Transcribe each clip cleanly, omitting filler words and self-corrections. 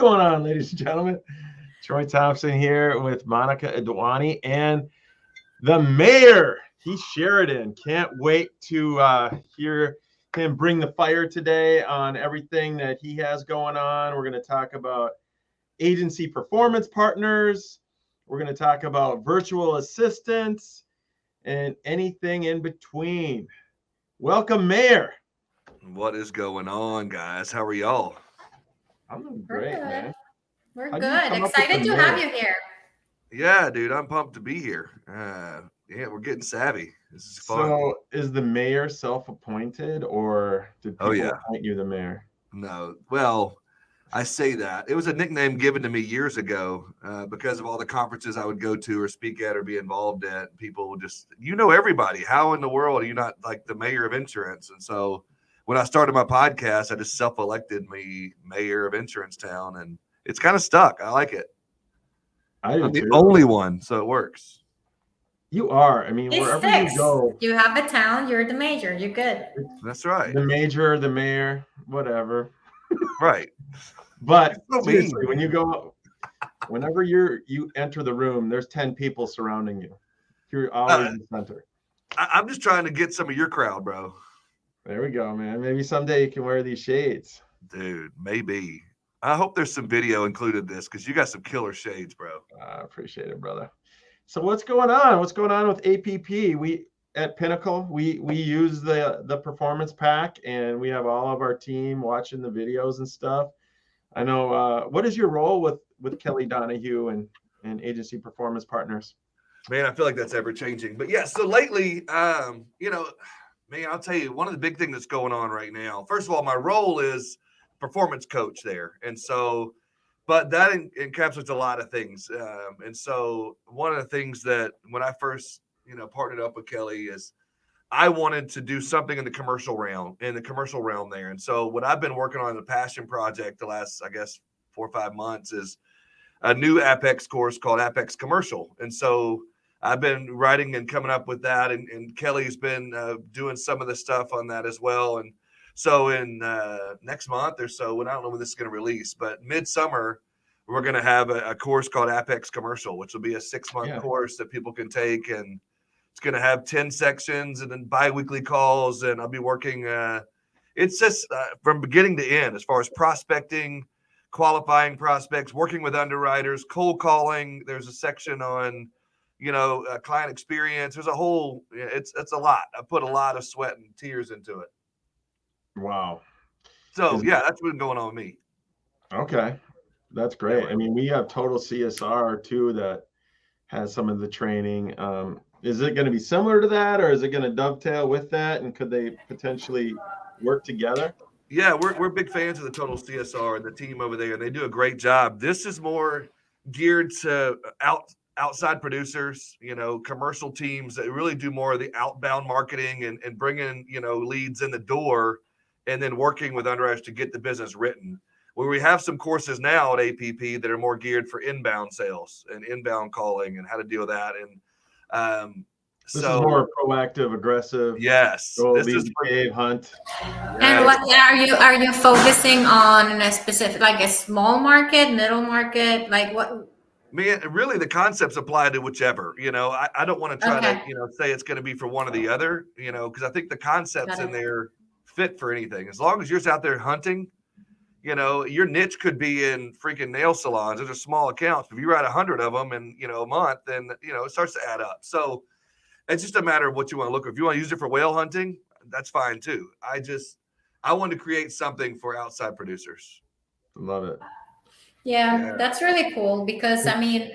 going on, ladies and gentlemen? Troy Thompson here with Monica Adwani and the Mayor Heath Shearon. Can't wait to hear him bring the fire today on everything that he has going on. We're going to talk about agency performance partners. We're going to talk about virtual assistants and anything in between. Welcome, Mayor. What is going on, guys? How are y'all? I'm doing great, man. We're How did you good. come up with Excited the to have Mayor? you here. Yeah, dude, I'm pumped to be here. Yeah, we're getting savvy. This is fun. So, is the mayor self-appointed, or did Oh, people yeah. appoint you the mayor? No, well, I say that. It was a nickname given to me years ago because of all the conferences I would go to or speak at or be involved at. People would just, everybody. How in the world are you not like the mayor of insurance? And so when I started my podcast, I just self-elected me mayor of Insurance Town, and it's kind of stuck. I like it. I do I'm the too. only one, so it works. You are. I mean, It wherever sticks. you go, You have a town, you're the major. You're good. That's right. the major, the mayor, whatever. Right. But So seriously, mean. when you go, whenever you enter the room, there's 10 people surrounding you. You're always in the center. I'm just trying to get some of your crowd, bro. There we go, man. Maybe someday you can wear these shades. Dude, maybe. I hope there's some video included this because you got some killer shades, bro. I appreciate it, brother. So what's going on? What's going on with APP? We at Pinnacle, we use the performance pack, and we have all of our team watching the videos and stuff. I know. What is your role with Kelly Donahue and Agency Performance Partners? Man, I feel like that's ever changing. But yeah, so lately, man, I'll tell you, one of the big things that's going on right now, first of all, my role is performance coach there. And so, but that encapsulates a lot of things. And so one of the things that when I first, partnered up with Kelly is I wanted to do something in the commercial realm there. And so what I've been working on the passion project the last, I guess, 4 or 5 months is a new Apex course called Apex Commercial. And so I've been writing and coming up with that, and Kelly's been doing some of the stuff on that as well. And so in next month or so, and I don't know when this is going to release, but midsummer, we're going to have a course called Apex Commercial, which will be a 6-month course that people can take, and it's going to have 10 sections and then bi-weekly calls, and I'll be working. It's just from beginning to end as far as prospecting, qualifying prospects, working with underwriters, cold calling. There's a section on client experience. There's a whole, it's a lot. I put a lot of sweat and tears into it. Wow. So yeah, that's been going on with me. Okay. That's great. Yeah. I mean, we have Total CSR too that has some of the training. Is it going to be similar to that, or is it going to dovetail with that? And could they potentially work together? Yeah, we're big fans of the Total CSR and the team over there, and they do a great job. This is more geared to outside producers, commercial teams that really do more of the outbound marketing and bringing, leads in the door and then working with underwriters to get the business written. Where we have some courses now at APP that are more geared for inbound sales and inbound calling and how to deal with that. And this is more proactive, aggressive. Yes. This is cave hunt. And what are you focusing on a specific, like a small market, middle market, like what? Man, really, the concepts apply to whichever. I don't want to try to say it's going to be for one or the other. Because I think the concepts in there fit for anything. As long as you're out there hunting, your niche could be in freaking nail salons. Those are small accounts. If you write 100 of them in a month, then it starts to add up. So it's just a matter of what you want to look for. If you want to use it for whale hunting, that's fine too. I want to create something for outside producers. Love it. Yeah, that's really cool because I mean,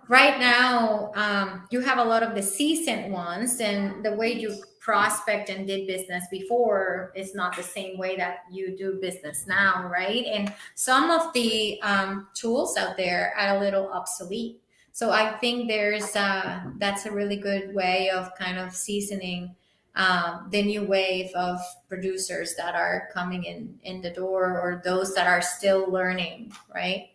right now you have a lot of the seasoned ones, and the way you prospect and did business before is not the same way that you do business now, right? And some of the tools out there are a little obsolete. So I think that's a really good way of kind of seasoning the new wave of producers that are coming in the door, or those that are still learning, right?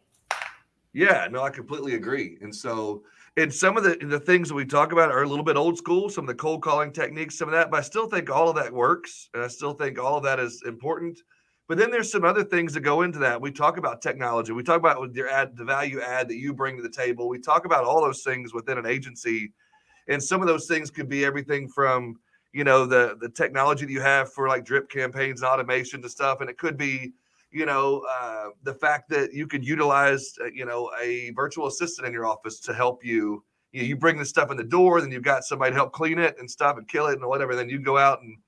Yeah, no, I completely agree. And so, and some of the things that we talk about are a little bit old school, some of the cold calling techniques, some of that, but I still think all of that works. And I still think all of that is important. But then there's some other things that go into that. We talk about technology. We talk about the value add that you bring to the table. We talk about all those things within an agency. And some of those things could be everything from, the technology that you have for like drip campaigns and automation to stuff. And it could be, the fact that you could utilize, a virtual assistant in your office to help you. You bring the stuff in the door, then you've got somebody to help clean it and stuff and kill it and whatever. Then you go out and,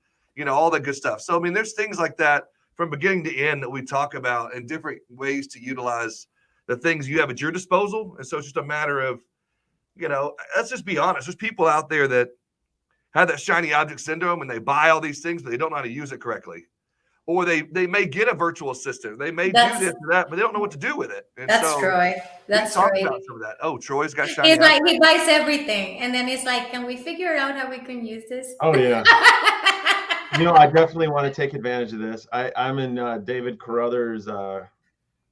all that good stuff. So, I mean, there's things like that from beginning to end that we talk about and different ways to utilize the things you have at your disposal. And so it's just a matter of, let's just be honest. There's people out there that have that shiny object syndrome and they buy all these things, but they don't know how to use it correctly. Or they may get a virtual assistant. They may do this or that, but they don't know what to do with it. And that's so Troy. That's Troy. About some of that. Oh, Troy's got shiny. He's like, he buys everything. And then he's like, can we figure out how we can use this? Oh, yeah. I definitely want to take advantage of this. I'm in David Carruthers'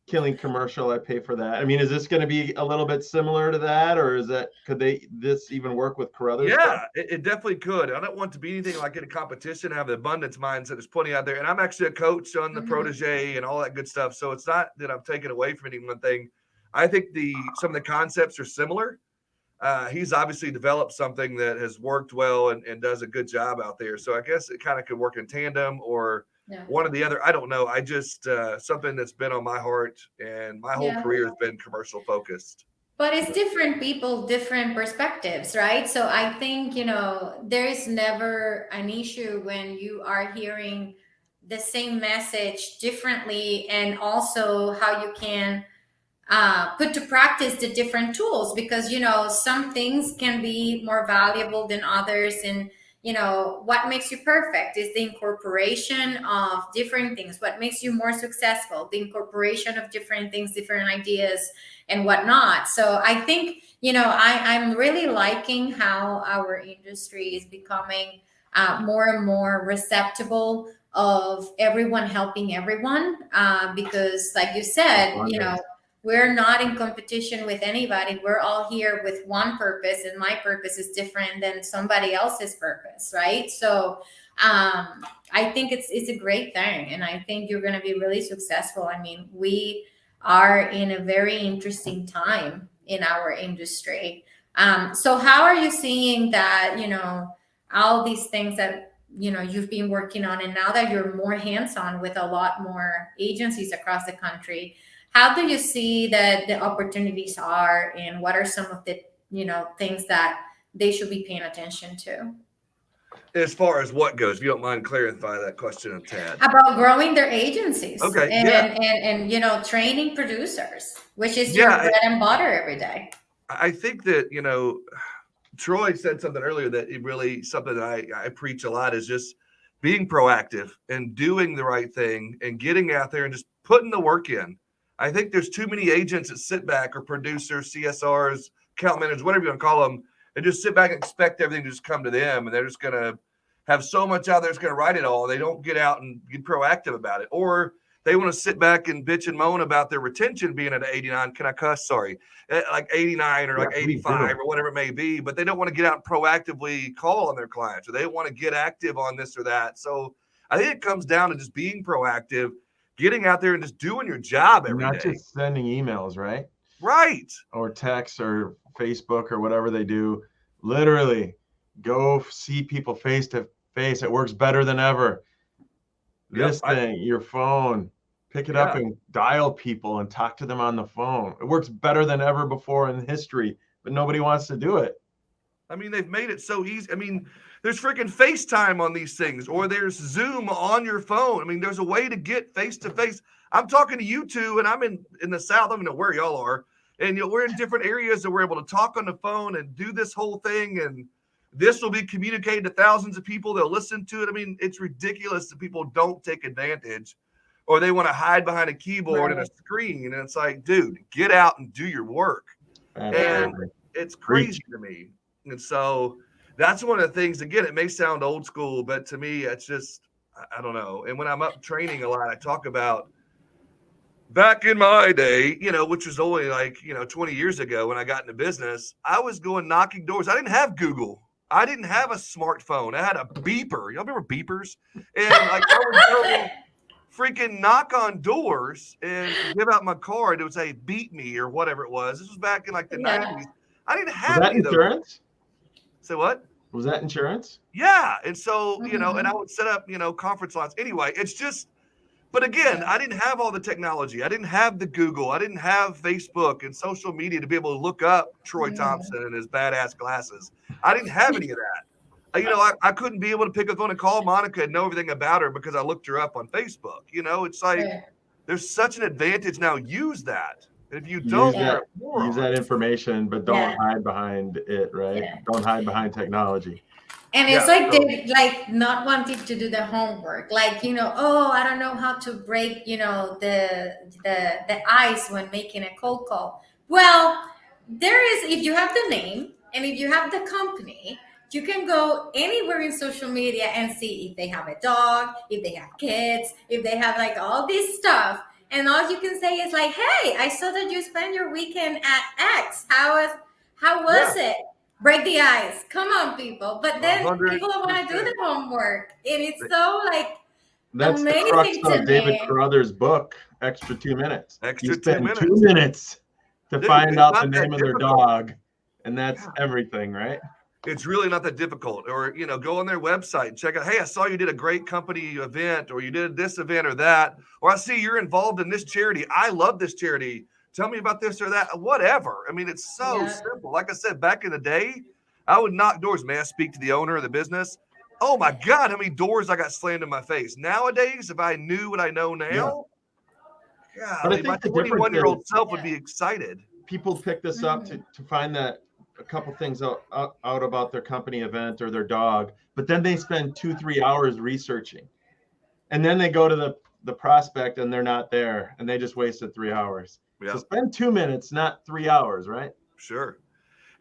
Killing commercial. I pay for that. I mean, is this going to be a little bit similar to that, or could this even work with Carruthers? Yeah, it definitely could. I don't want to be anything like in a competition. I have the abundance mindset. There's plenty out there, and I'm actually a coach on the protege and all that good stuff. So it's not that I'm taking away from any one thing. I think some of the concepts are similar. He's obviously developed something that has worked well and does a good job out there. So I guess it kind of could work in tandem or one or the other. I don't know. I just something that's been on my heart, and my whole career has been commercial focused. But it's different people, different perspectives, right? So I think, there is never an issue when you are hearing the same message differently, and also how you can put to practice the different tools, because, some things can be more valuable than others. And what makes you perfect is the incorporation of different things. What makes you more successful, the incorporation of different things, different ideas and whatnot. So I think, I'm really liking how our industry is becoming more and more receptible of everyone helping everyone. Because like you said, we're not in competition with anybody. We're all here with one purpose, and my purpose is different than somebody else's purpose, right? So I think it's a great thing, and I think you're going to be really successful. I mean, we are in a very interesting time in our industry. So how are you seeing that, all these things that, you've been working on, and now that you're more hands-on with a lot more agencies across the country, how do you see that the opportunities are, and what are some of the, things that they should be paying attention to? As far as what goes, if you don't mind clarify that question a tad. About growing their agencies. Okay. And training producers, which is your bread and butter every day. I think that, Troy said something earlier that it really, something that I preach a lot, is just being proactive and doing the right thing and getting out there and just putting the work in. I think there's too many agents that sit back, or producers, CSRs, account managers, whatever you want to call them, and just sit back and expect everything to just come to them. And they're just going to have so much out there that's going to write it all. They don't get out and get proactive about it. Or they want to sit back and bitch and moan about their retention being at 89. Can I cuss? Sorry. Like 89 or like 85 or whatever it may be. But they don't want to get out and proactively call on their clients, or they want to get active on this or that. So I think it comes down to just being proactive, getting out there and just doing your job every day. Not just sending emails, right? Right. Or text or Facebook or whatever they do. Literally go see people face to face. It works better than ever. Your phone, pick it up and dial people and talk to them on the phone. It works better than ever before in history, but nobody wants to do it. I mean, they've made it so easy. I mean, there's freaking FaceTime on these things, or there's Zoom on your phone. I mean, there's a way to get face-to-face. I'm talking to you two, and I'm in the South. I don't know where y'all are. And we're in different areas that we're able to talk on the phone and do this whole thing. And this will be communicated to thousands of people. They'll listen to it. I mean, it's ridiculous that people don't take advantage, or they want to hide behind a keyboard and a screen. And it's like, dude, get out and do your work. And it's crazy to me. And so that's one of the things, again, it may sound old school, but to me, it's just, I don't know. And when I'm up training a lot, I talk about back in my day, which was only like, 20 years ago when I got into business, I was going knocking doors. I didn't have Google. I didn't have a smartphone. I had a beeper. Y'all remember beepers? And like I freaking knock on doors and give out my card. It would say "beat me" or whatever it was. This was back in like the 90s. I didn't Was have that any of those. insurance? Say what? Was that insurance? Yeah. And so, and I would set up, conference lines. Anyway, it's just, but again, I didn't have all the technology. I didn't have the Google. I didn't have Facebook and social media to be able to look up Troy Thompson and his badass glasses. I didn't have any of that. I couldn't be able to pick up the phone and call Monica and know everything about her because I looked her up on Facebook. It's like there's such an advantage now. Use that. And if you don't, use that information, but don't hide behind it, right? Yeah. Don't hide behind technology. And it's they not wanting to do the homework, I don't know how to break, the ice when making a cold call. Well, if you have the name and if you have the company, you can go anywhere in social media and see if they have a dog, if they have kids, if they have all this stuff. And all you can say is hey, I saw that you spent your weekend at X. How was it? Break the ice. Come on, people. But then people don't want to do the homework. And it's so that's amazing the crux to of David Carruthers' book, Extra 2 Minutes. Extra you spend 2 minutes. 2 minutes to find out the name of their dog. And that's everything, right? It's really not that difficult. Or, go on their website and check out, hey, I saw you did a great company event, or you did this event or that, or I see you're involved in this charity. I love this charity. Tell me about this or that, whatever. I mean, it's so simple. Like I said, back in the day, I would knock doors. May I speak to the owner of the business? Oh my God, how many doors I got slammed in my face. Nowadays, if I knew what I know now, God, my 21-year-old self would be excited. People pick this up to find that a couple things out about their company event or their dog, but then they spend 2-3 hours researching. And then they go to the prospect and they're not there and they just wasted 3 hours. Yeah. So spend 2 minutes, not 3 hours, right? Sure.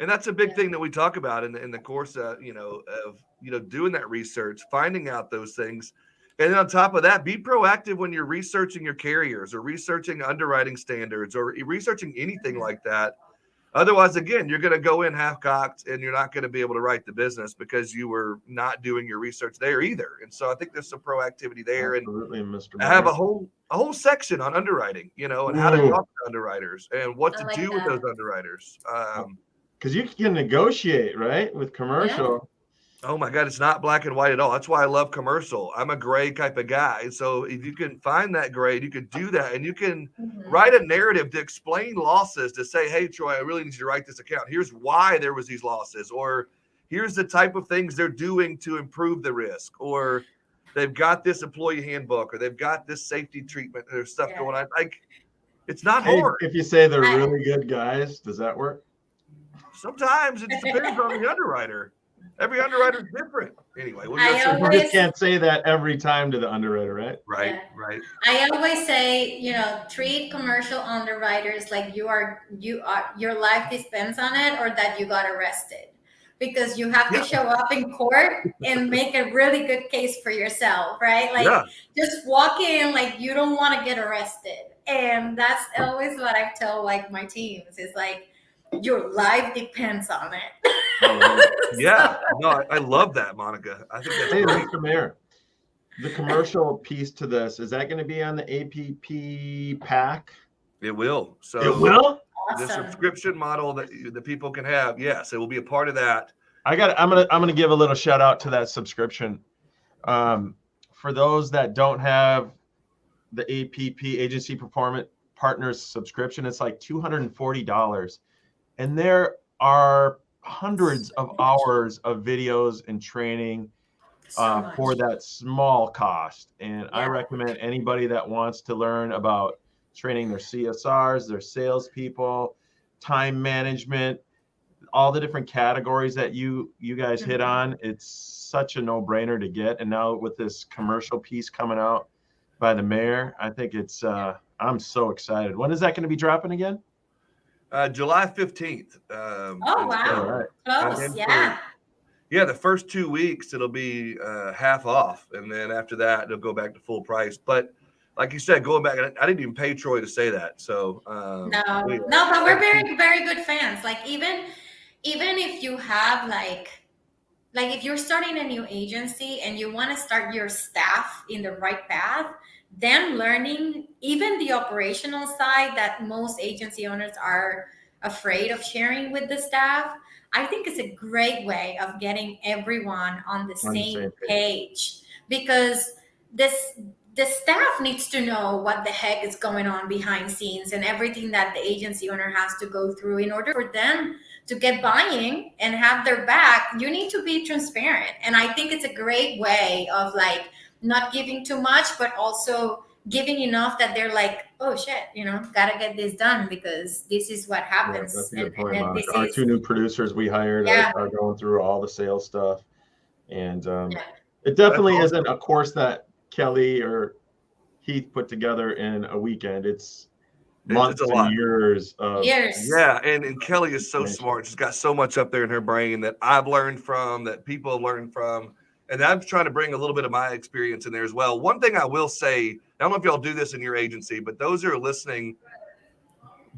And that's a big thing that we talk about in the course of doing that research, finding out those things. And then on top of that, be proactive when you're researching your carriers or researching underwriting standards or researching anything like that. Otherwise, again, you're going to go in half-cocked and you're not going to be able to write the business because you were not doing your research there either. And so I think there's some proactivity there. Absolutely, and Mr. I have a whole section on underwriting, and how to talk to underwriters and what to do with those underwriters. Because you can negotiate, right, with commercial. Oh my God, it's not black and white at all. That's why I love commercial. I'm a gray type of guy. And so if you can find that gray, you can do that. And you can write a narrative to explain losses, to say, hey, Troy, I really need you to write this account. Here's why there was these losses, or here's the type of things they're doing to improve the risk, or they've got this employee handbook, or they've got this safety treatment. There's stuff going on. It's not hard. If you say they're really good guys, does that work? Sometimes it just depends on the underwriter. Every underwriter is different. Anyway, you just can't say that every time to the underwriter, right? Right. I always say, treat commercial underwriters like your life depends on it, or that you got arrested, because you have to show up in court and make a really good case for yourself, right? Just walk in like you don't want to get arrested, and that's always what I tell my teams is your life depends on it. Yeah, no, I love that, Monica. I think that's great. Mr. Mayor, the commercial piece to this, is that going to be on the APP pack? It will. So it will? The subscription model that the people can have, yes, it will be a part of that. I'm gonna give a little shout out to that subscription. For those that don't have the APP, Agency Performance Partners subscription, it's like $240. And there are hundreds of hours of videos and training for that small cost. And I recommend anybody that wants to learn about training their CSRs, their salespeople, time management, all the different categories that you guys hit on. It's such a no-brainer to get. And now with this commercial piece coming out by the mayor, I think it's I'm so excited. When is that going to be dropping again? July 15th. Oh, wow. Close, the first 2 weeks, it'll be half off. And then after that, it'll go back to full price. But like you said, going back, I didn't even pay Troy to say that. So no, but we're very, very good fans. Even if you have like if you're starting a new agency and you want to start your staff in the right path, then learning even the operational side that most agency owners are afraid of sharing with the staff, I think it's a great way of getting everyone on the On the same same page, because this the staff needs to know what the heck is going on behind scenes and everything that the agency owner has to go through in order for them to get buying and have their back. You need to be transparent, and I think it's a great way of like not giving too much but also giving enough that they're like, oh shit, gotta get this done because this is what Yeah, happens. that's a good point, And Monica. this Our is, 2 new producers we hired yeah, are going through all the sales stuff. And yeah, it definitely isn't a course that Kelly or Heath put together in a weekend. It's months a and lot. years of years. Yeah, and Kelly is so information. smart. She's got so much up there in her brain that I've learned from, that people have learned from, and I'm trying to bring a little bit of my experience in there as well. One thing I will say, I don't know if y'all do this in your agency, but those who are listening,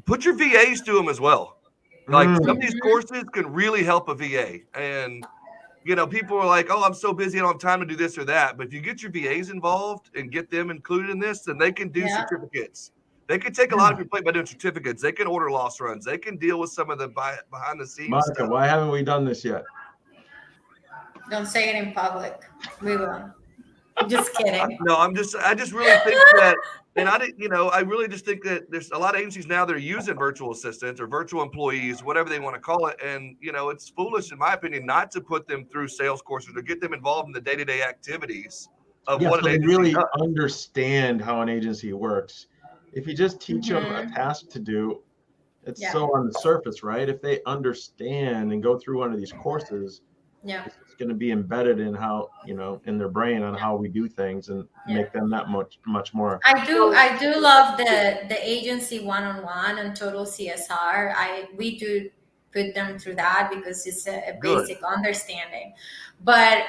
put your VAs to them as well. Like some of these Mhm. courses can really help a VA. And people are like, oh, I'm so busy, I don't have time to do this or that. But if you get your VAs involved and get them included in this, then they can do Yeah. certificates. They can take a lot of your plate by doing certificates. They can order loss runs. They can deal with some of the behind the scenes Monica, stuff. why haven't we done this yet? Don't say it in public. We will. Just kidding. No, I just really think that, and I really just think that there's a lot of agencies now that are using virtual assistants or virtual employees, whatever they want to call it. And, it's foolish, in my opinion, not to put them through sales courses or get them involved in the day-to-day activities of Yeah, what so an they agency really does. understand how an agency works. If you just teach them a Mhm. task to do, it's Yeah. so on the surface, right? If they understand and go through one of these courses, Yeah. it's going to be embedded in how, in their brain on how we do things and Yeah. make them that much more. I do love the agency one-on-one and total CSR. We do put them through that because it's a Good. basic understanding. But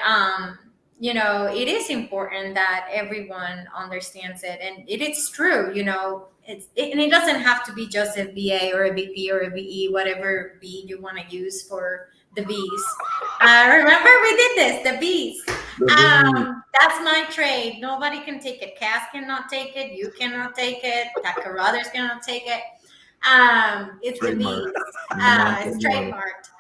it is important that everyone understands it, and it is true. And it doesn't have to be just a VA or a VP or a VE, whatever B you want to use for the Bs. Remember we did this, the Bs. That's my trade. Nobody can take it. Cass cannot take it. You cannot take it. Carruthers cannot take it. It's the Trademark. bees. It's trademarked.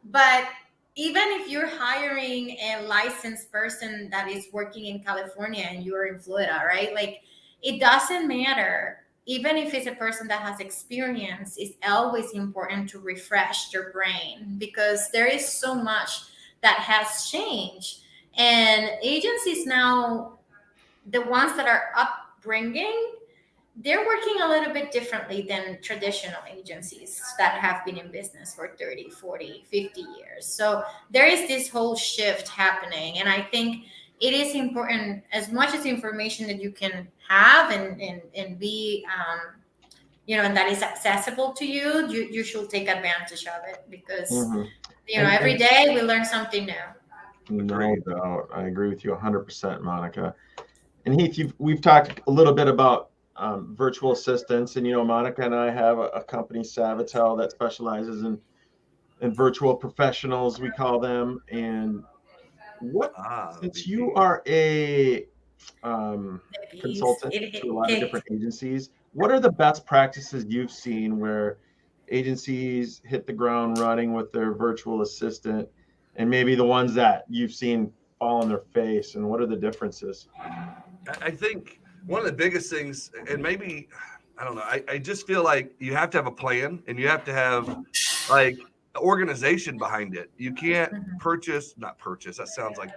But even if you're hiring a licensed person that is working in California and you're in Florida, right? Like, it doesn't matter. Even if it's a person that has experience, it's always important to refresh their brain because there is so much that has changed. And agencies now, the ones that are upbringing, they're working a little bit differently than traditional agencies that have been in business for 30, 40, 50 years. So there is this whole shift happening. And I think it is important, as much as information that you can have and be, and that is accessible to you, you should take advantage of it because, every day we learn something new. No doubt. I agree with you 100%, Monica. And Heath, we've talked a little bit about virtual assistants, and Monica and I have a company, Savvital, that specializes in virtual professionals, we call them. And since you are a consultant to a lot of different agencies, what are the best practices you've seen where agencies hit the ground running with their virtual assistant, and maybe the ones that you've seen fall on their face, and what are the differences? I think one of the biggest things, and maybe, I don't know, I just feel like you have to have a plan and you have to have like organization behind it. You can't not purchase, that sounds like,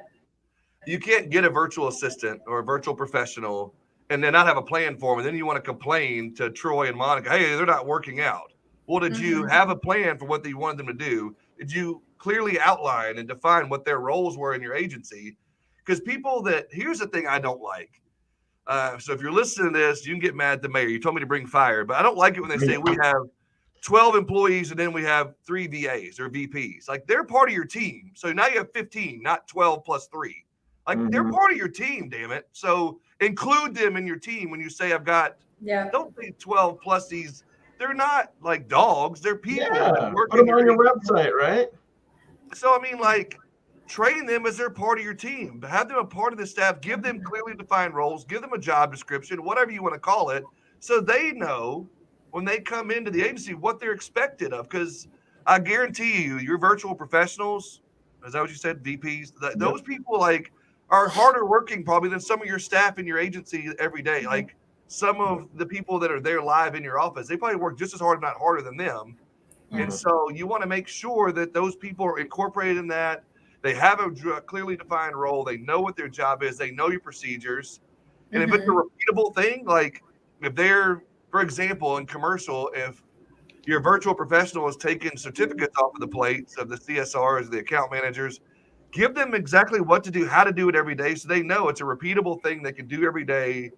you can't get a virtual assistant or a virtual professional and then not have a plan for them. And then you want to complain to Troy and Monica, hey, they're not working out. Well, did you have a plan for what you wanted them to do? Did you clearly outline and define what their roles were in your agency? Because here's the thing I don't like. So if you're listening to this, you can get mad at the mayor. You told me to bring fire, but I don't like it when they say we have 12 employees and then we have 3 VAs or VPs. Like, they're part of your team. So now you have 15, not 12 plus 3. Like, they're part of your team, damn it. So include them in your team when you say don't say 12 plus these. They're not like dogs. They're people. Yeah, put them on your website, right? So, I mean, like, train them as they're part of your team. Have them a part of the staff. Give them clearly defined roles. Give them a job description, whatever you want to call it, so they know when they come into the agency what they're expected of. Because I guarantee you, your virtual professionals, is that what you said, VPs? Those people like are harder working probably than some of your staff in your agency every day. Like some of the people that are there live in your office, they probably work just as hard, if not harder than them. And so you want to make sure that those people are incorporated in that. They have a clearly defined role. They know what their job is. They know your procedures. And if it's a repeatable thing, like if they're, for example, in commercial, if your virtual professional is taking certificates off of the plates of the CSRs, the account managers, give them exactly what to do, how to do it every day, so they know it's a repeatable thing they can do every day.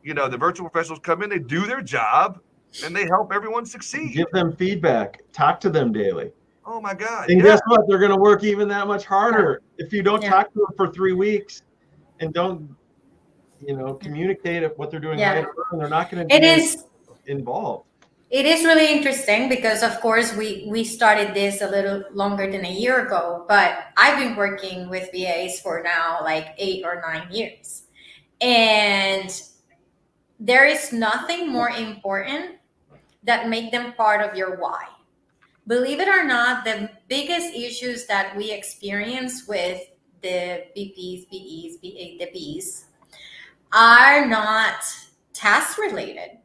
You know, the virtual professionals come in, they do their job, and they help everyone succeed. Give them feedback. Talk to them daily. Oh, my God. And guess what? They're going to work even that much harder. If you don't talk to them for 3 weeks and don't, communicate what they're doing right or wrong, they're not going to be involved. It is really interesting because, of course, we started this a little longer than a year ago, but I've been working with VAs for now like 8 or 9 years. And there is nothing more important that make them part of your why. Believe it or not, the biggest issues that we experience with the VPs, BEs, the Bs are not task related,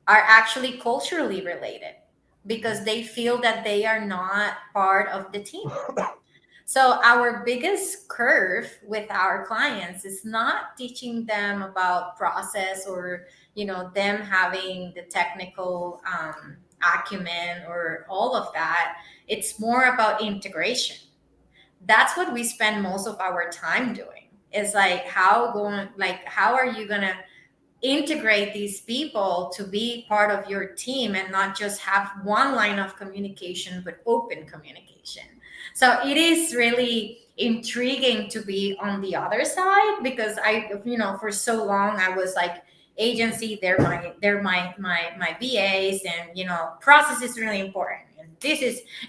are actually culturally related because they feel that they are not part of the team. So our biggest curve with our clients is not teaching them about process or, them having the technical acumen or all of that. It's more about integration. That's what we spend most of our time doing. Is like how are you gonna integrate these people to be part of your team and not just have one line of communication, but open communication. So it is really intriguing to be on the other side because for so long I was like, agency, they're my VAs, and process is really important,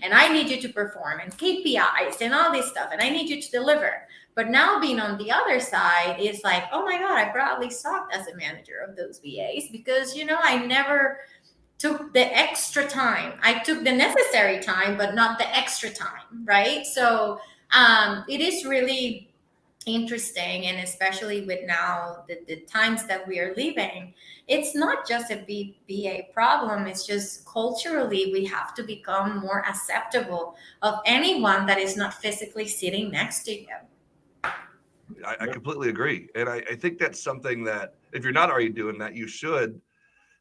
and I need you to perform, and KPIs and all this stuff, and I need you to deliver. But now being on the other side is like, oh my God, I probably sucked as a manager of those VAs because I never took the extra time. I took the necessary time, but not the extra time, right? So it is really interesting, and especially with now the times that we are living, it's not just a VA problem. It's just culturally we have to become more acceptable of anyone that is not physically sitting next to you. I completely agree, and I think that's something that if you're not already doing that, you should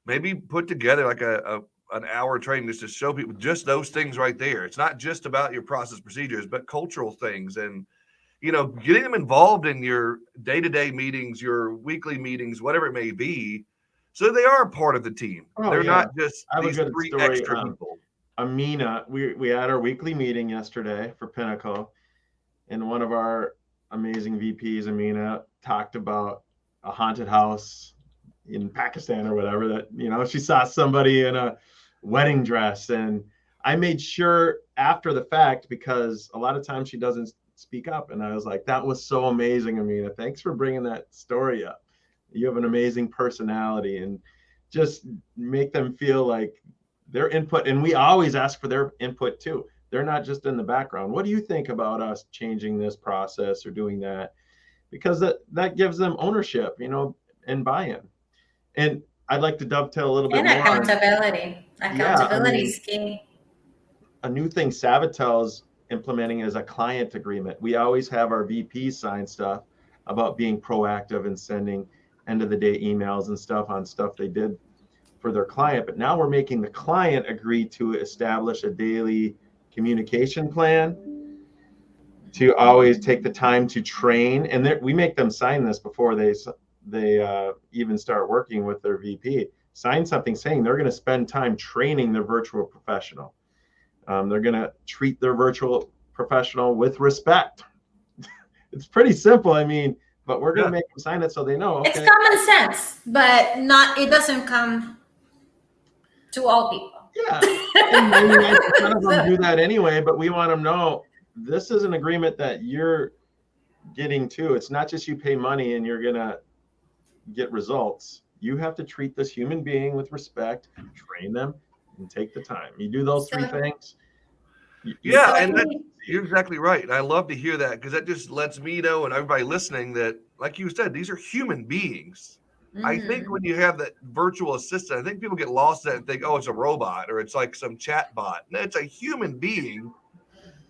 maybe put together like an hour training just to show people just those things right there. It's not just about your process procedures, but cultural things and getting them involved in your day-to-day meetings, your weekly meetings, whatever it may be, so they are a part of the team. They're not just these 3 extra people. Amina, we had our weekly meeting yesterday for Pinnacle, and one of our amazing VPs, Amina, talked about a haunted house in Pakistan or whatever that, she saw somebody in a wedding dress, and I made sure after the fact, because a lot of times she doesn't speak up, and I was like, that was so amazing, Amina. Thanks for bringing that story up. You have an amazing personality, and just make them feel like their input, and we always ask for their input too. They're not just in the background. What do you think about us changing this process or doing that? Because that gives them ownership, and buy-in. And I'd like to dovetail a little bit more. And accountability. Accountability is key. A new thing Savvital's implementing is a client agreement. We always have our VPs sign stuff about being proactive and sending end of the day emails and stuff on stuff they did for their client. But now we're making the client agree to establish a daily communication plan, to always take the time to train. And we make them sign this before they even start working with their VP. Sign something saying they're going to spend time training their virtual professional. They're going to treat their virtual professional with respect. It's pretty simple. But we're going to make them sign it so they know. Okay. It's common sense, but it doesn't come to all people. Yeah. And 99% of them do that anyway, but we want them to know this is an agreement that you're getting to. It's not just you pay money and you're gonna get results. You have to treat this human being with respect, train them, and take the time. You do those three things. Yeah, and you're exactly right. And I love to hear that because that just lets me know and everybody listening that, like you said, these are human beings. I think when you have that virtual assistant, I think people get lost in that and think, oh, it's a robot or it's like some chat bot. No, it's a human being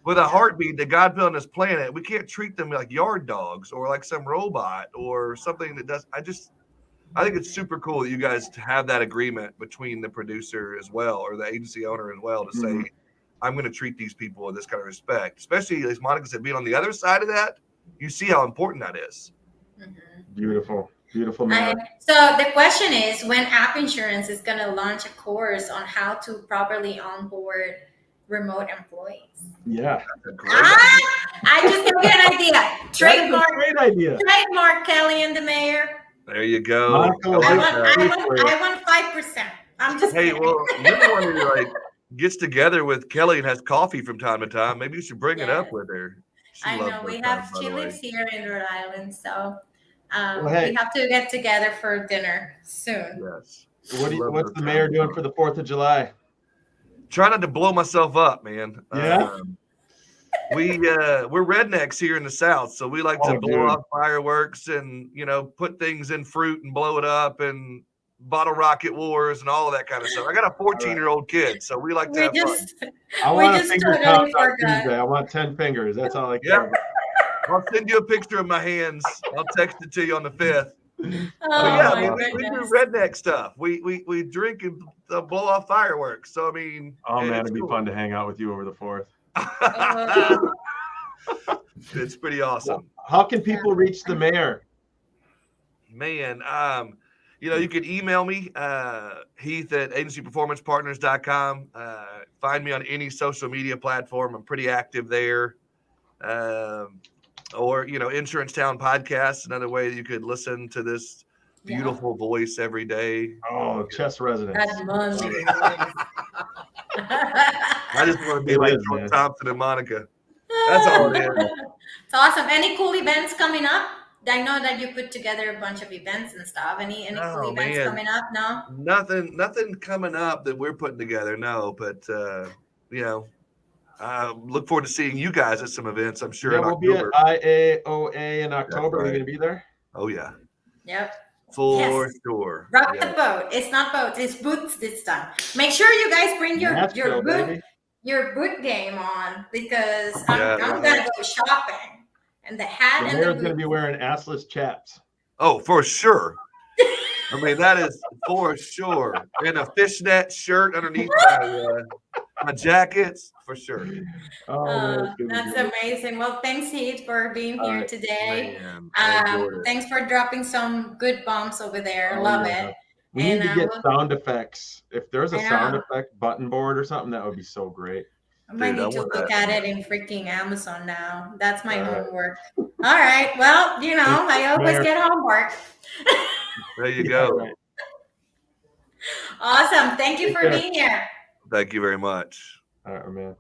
with a heartbeat that God put on this planet. We can't treat them like yard dogs or like some robot or something that does. I think it's super cool that you guys have that agreement between the producer as well or the agency owner as well to say, I'm going to treat these people with this kind of respect, especially as Monica said, being on the other side of that, you see how important that is. Beautiful, man. So the question is, when App Insurance is going to launch a course on how to properly onboard remote employees? Yeah. I just gave you an idea. Trademark. Great idea. Trademark Kelly and the Mayor. There you go. I want 5%. I'm just hey, kidding. well, you're the one who like gets together with Kelly and has coffee from time to time. Maybe you should bring it up with her. I know we have. She lives here in Rhode Island, so we hey. have to get together for dinner soon. Yes. What's the mayor doing for the 4th of July? Try not to blow myself up, man. Yeah. We're rednecks here in the South, so we like to blow off fireworks and put things in fruit and blow it up and bottle rocket wars and all of that kind of stuff. I got a 14-year-old kid, so we like to have fun. I want a finger count on Tuesday. I want 10 fingers. That's all I care about. I'll send you a picture of my hands. I'll text it to you on the 5th. We do redneck stuff. We drink and blow off fireworks. So I mean, it'd be fun to hang out with you over the 4th. It's pretty awesome. How can people reach the mayor? Man, you can email me, Heath at agencyperformancepartners.com. Find me on any social media platform. I'm pretty active there. Or, Insurance Town Podcast, another way that you could listen to this beautiful voice every day. Oh, chest residence. I just want to be like Troy Thompson and Monica. That's all it is. It's awesome. Any cool events coming up? I know that you put together a bunch of events and stuff. Any cool events coming up? No? Nothing coming up that we're putting together. No, but I look forward to seeing you guys at some events. I'm sure. Yeah, we'll be at IAOA in October. Right. Are you going to be there? Oh yeah. Yep. For sure. Rock the boat. It's not boats. It's boots this time. Make sure you guys bring your boot game on because I'm gonna go shopping. And the hat and the mayor's going to be wearing assless chaps. Oh, for sure. I mean, that is for sure. And a fishnet shirt underneath my jackets, for sure. That's amazing. Well, thanks, Heath, for being here today. Thanks for dropping some good bombs over there. Love it. We need to get sound effects. If there's a sound effect button board or something, that would be so great. I might need to look at it in freaking Amazon now. That's my homework. All right. Well, I always get homework. There you go. Awesome. Thank you for being here. Thank you very much. All right, man.